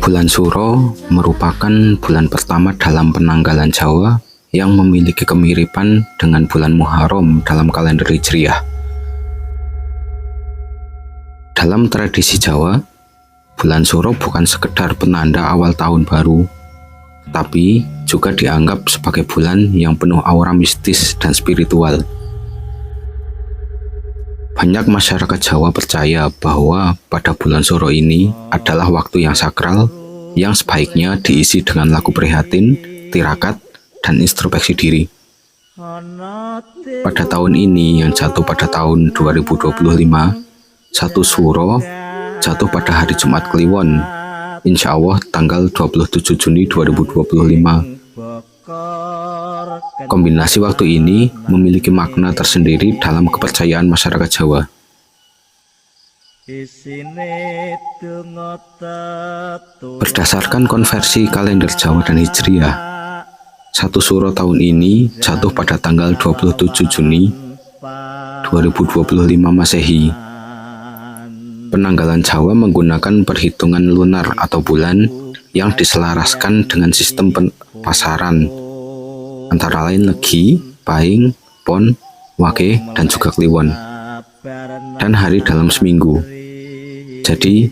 Bulan Suro merupakan bulan pertama dalam penanggalan Jawa yang memiliki kemiripan dengan bulan Muharram dalam kalender Hijriah. Dalam tradisi Jawa, bulan Suro bukan sekedar penanda awal tahun baru, tapi juga dianggap sebagai bulan yang penuh aura mistis dan spiritual. Banyak masyarakat Jawa percaya bahwa pada bulan Suro ini adalah waktu yang sakral yang sebaiknya diisi dengan lagu prihatin, tirakat, dan introspeksi diri. Pada tahun ini yang jatuh pada tahun 2025, 1 Suro jatuh pada hari Jumat Kliwon, insya Allah tanggal 27 Juni 2025. Kombinasi waktu ini memiliki makna tersendiri dalam kepercayaan masyarakat Jawa. Berdasarkan konversi kalender Jawa dan Hijriah, 1 Suro tahun ini jatuh pada tanggal 27 Juni 2025 Masehi. Penanggalan Jawa menggunakan perhitungan lunar atau bulan yang diselaraskan dengan sistem pasaran, antara lain Legi, Pahing, Pon, Wage, dan juga Kliwon, dan hari dalam seminggu. Jadi,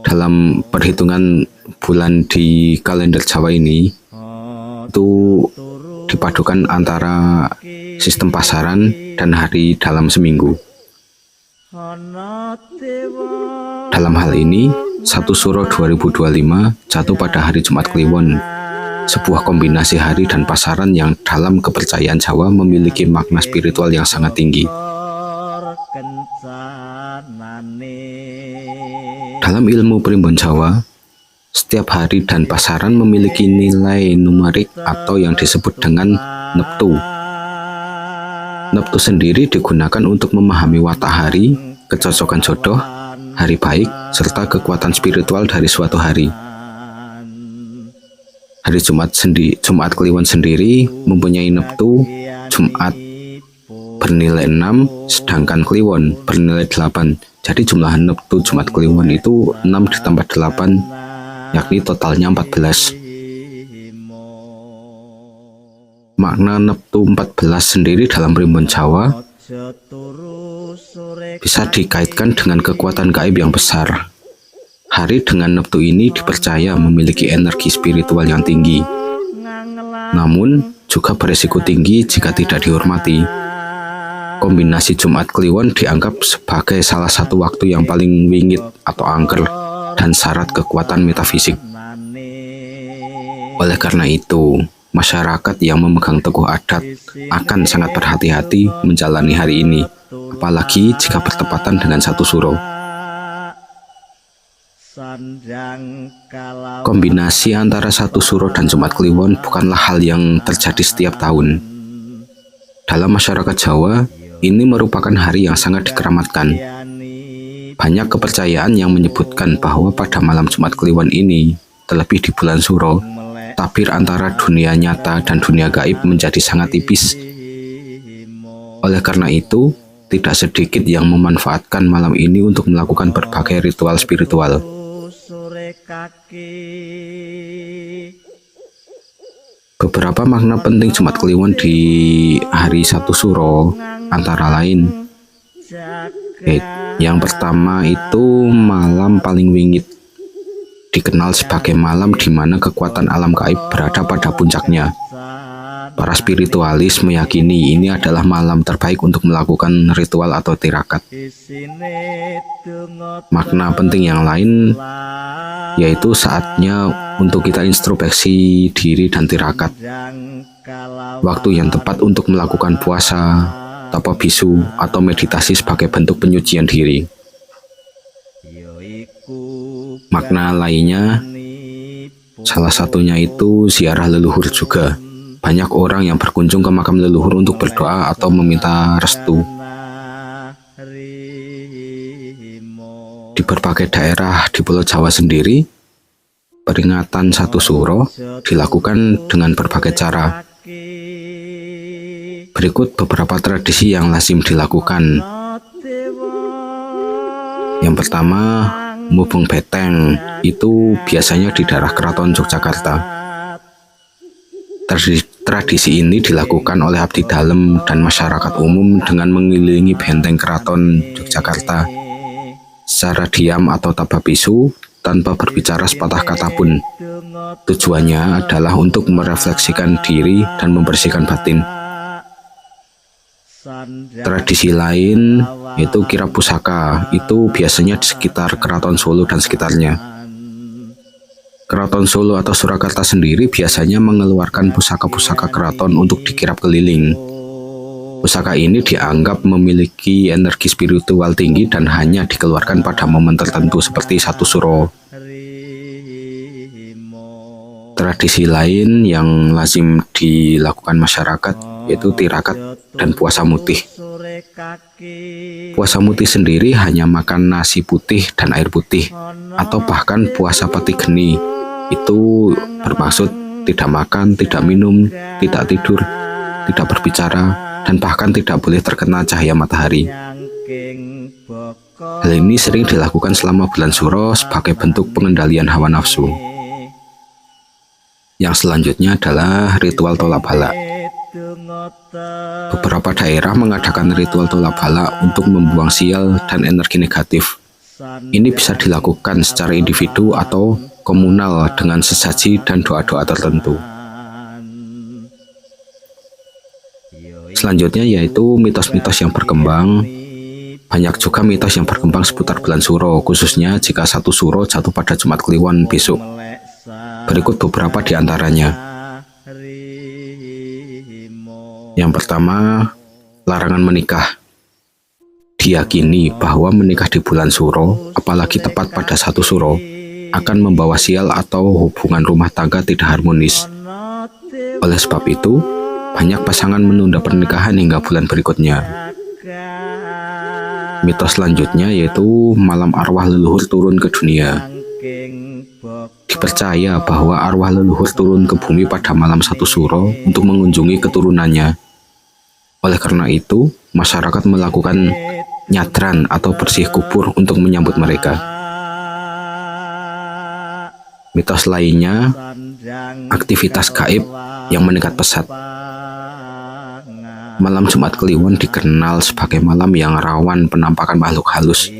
dalam perhitungan bulan di kalender Jawa ini, itu dipadukan antara sistem pasaran dan hari dalam seminggu. Dalam hal ini, 1 Suro 2025 jatuh pada hari Jumat Kliwon, sebuah kombinasi hari dan pasaran yang dalam kepercayaan Jawa memiliki makna spiritual yang sangat tinggi. Dalam ilmu primbon Jawa, setiap hari dan pasaran memiliki nilai numerik atau yang disebut dengan neptu. Neptu sendiri digunakan untuk memahami watak hari, kecocokan jodoh, hari baik, serta kekuatan spiritual dari suatu hari. Hari Jumat Kliwon sendiri mempunyai neptu Jumat bernilai 6, sedangkan Kliwon bernilai 8. Jadi jumlah neptu Jumat Kliwon itu 6 ditambah 8, yakni totalnya 14. Makna neptu 14 sendiri dalam primbon Jawa bisa dikaitkan dengan kekuatan gaib yang besar. Hari dengan neptu ini dipercaya memiliki energi spiritual yang tinggi, namun juga berisiko tinggi jika tidak dihormati. Kombinasi Jumat Kliwon dianggap sebagai salah satu waktu yang paling wingit atau angker dan syarat kekuatan metafisik. Oleh karena itu, masyarakat yang memegang teguh adat akan sangat berhati-hati menjalani hari ini, apalagi jika bertepatan dengan 1 Suro. Kombinasi antara 1 Suro dan Jumat Kliwon bukanlah hal yang terjadi setiap tahun. Dalam masyarakat Jawa, ini merupakan hari yang sangat dikeramatkan. Banyak kepercayaan yang menyebutkan bahwa pada malam Jumat Kliwon ini, terlebih di bulan Suro, tabir antara dunia nyata dan dunia gaib menjadi sangat tipis. Oleh karena itu, tidak sedikit yang memanfaatkan malam ini untuk melakukan berbagai ritual spiritual. Beberapa makna penting Jumat Kliwon di hari 1 Suro antara lain, yang pertama itu malam paling wingit, dikenal sebagai malam di mana kekuatan alam gaib berada pada puncaknya. Para spiritualis meyakini ini adalah malam terbaik untuk melakukan ritual atau tirakat. Makna penting yang lain yaitu saatnya untuk kita introspeksi diri dan tirakat. Waktu yang tepat untuk melakukan puasa, tapa bisu, atau meditasi sebagai bentuk penyucian diri. Makna lainnya, salah satunya itu ziarah leluhur juga. Banyak orang yang berkunjung ke makam leluhur untuk berdoa atau meminta restu. Di berbagai daerah di Pulau Jawa sendiri, peringatan 1 Suro dilakukan dengan berbagai cara. Berikut beberapa tradisi yang lazim dilakukan. Yang pertama, Mubeng Beteng itu biasanya di daerah Keraton Yogyakarta. Tradisi ini dilakukan oleh abdi dalem dan masyarakat umum dengan mengelilingi benteng Keraton Yogyakarta secara diam atau tanpa bisu, tanpa berbicara sepatah kata pun. Tujuannya adalah untuk merefleksikan diri dan membersihkan batin. Tradisi lain yaitu kirap pusaka, itu biasanya di sekitar Keraton Solo dan sekitarnya. Keraton Solo atau Surakarta sendiri biasanya mengeluarkan pusaka-pusaka keraton untuk dikirap keliling. Pusaka ini dianggap memiliki energi spiritual tinggi dan hanya dikeluarkan pada momen tertentu seperti satu suro. Tradisi lain yang lazim dilakukan masyarakat yaitu tirakat dan puasa mutih. Puasa mutih sendiri hanya makan nasi putih dan air putih, atau bahkan puasa pati geni. Itu bermaksud tidak makan, tidak minum, tidak tidur, tidak berbicara, dan bahkan tidak boleh terkena cahaya matahari. Hal ini sering dilakukan selama bulan Suro sebagai bentuk pengendalian hawa nafsu. Yang selanjutnya adalah ritual tolak bala. Beberapa daerah mengadakan ritual tolak bala untuk membuang sial dan energi negatif. Ini bisa dilakukan secara individu atau komunal dengan sesaji dan doa-doa tertentu. Selanjutnya yaitu mitos-mitos yang berkembang. Banyak juga mitos yang berkembang seputar bulan Suro, khususnya jika satu Suro jatuh pada Jumat Kliwon besok. Berikut beberapa di antaranya. Yang pertama, larangan menikah. Diyakini bahwa menikah di bulan Suro, apalagi tepat pada satu Suro, akan membawa sial atau hubungan rumah tangga tidak harmonis. Oleh sebab itu, banyak pasangan menunda pernikahan hingga bulan berikutnya. Mitos selanjutnya yaitu malam arwah leluhur turun ke dunia. Dipercaya bahwa arwah leluhur turun ke bumi pada malam satu Suro untuk mengunjungi keturunannya. Oleh karena itu, masyarakat melakukan nyadran atau bersih kubur untuk menyambut mereka. Mitos lainnya, aktivitas gaib yang meningkat pesat. Malam Jumat Kliwon dikenal sebagai malam yang rawan penampakan makhluk halus.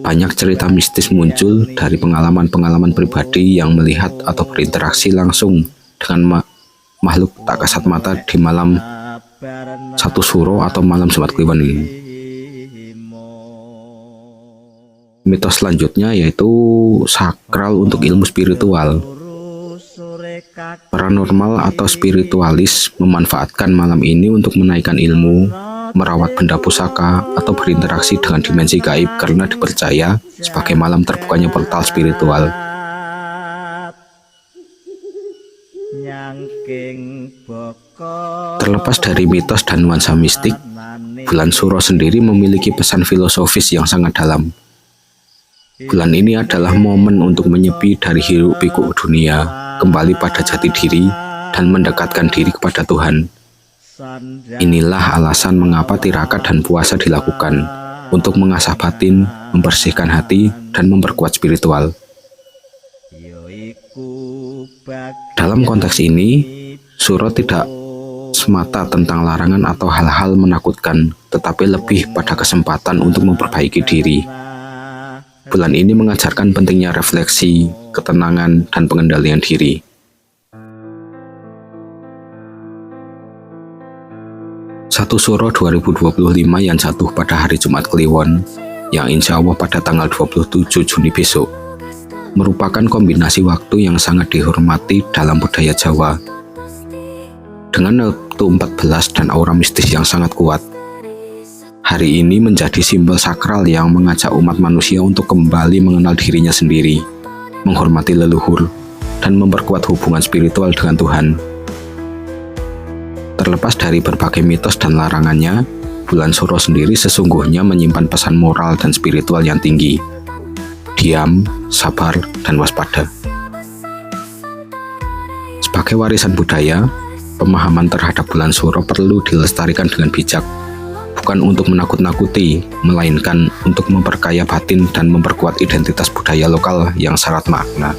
Banyak cerita mistis muncul dari pengalaman-pengalaman pribadi yang melihat atau berinteraksi langsung dengan makhluk tak kasat mata di malam satu Suro atau malam Jumat Kliwon ini. Mitos selanjutnya yaitu sakral untuk ilmu spiritual. Paranormal atau spiritualis memanfaatkan malam ini untuk menaikkan ilmu, merawat benda pusaka, atau berinteraksi dengan dimensi gaib karena dipercaya sebagai malam terbukanya portal spiritual. Terlepas dari mitos dan nuansa mistik, bulan Suro sendiri memiliki pesan filosofis yang sangat dalam. Bulan ini adalah momen untuk menyepi dari hiruk-pikuk dunia, kembali pada jati diri, dan mendekatkan diri kepada Tuhan. Inilah alasan mengapa tirakat dan puasa dilakukan, untuk mengasah batin, membersihkan hati, dan memperkuat spiritual. Dalam konteks ini, Suro tidak semata tentang larangan atau hal-hal menakutkan, tetapi lebih pada kesempatan untuk memperbaiki diri. Bulan ini mengajarkan pentingnya refleksi, ketenangan, dan pengendalian diri. Satu Suro 2025 yang jatuh pada hari Jumat Kliwon, yang insya Allah pada tanggal 27 Juni besok, merupakan kombinasi waktu yang sangat dihormati dalam budaya Jawa. Dengan Neptu 14 dan aura mistis yang sangat kuat, hari ini menjadi simbol sakral yang mengajak umat manusia untuk kembali mengenal dirinya sendiri, menghormati leluhur, dan memperkuat hubungan spiritual dengan Tuhan. Terlepas dari berbagai mitos dan larangannya, bulan Suro sendiri sesungguhnya menyimpan pesan moral dan spiritual yang tinggi. Diam, sabar, dan waspada. Sebagai warisan budaya, pemahaman terhadap bulan Suro perlu dilestarikan dengan bijak, bukan bukan untuk menakut-nakuti, melainkan untuk memperkaya batin dan memperkuat identitas budaya lokal yang syarat makna.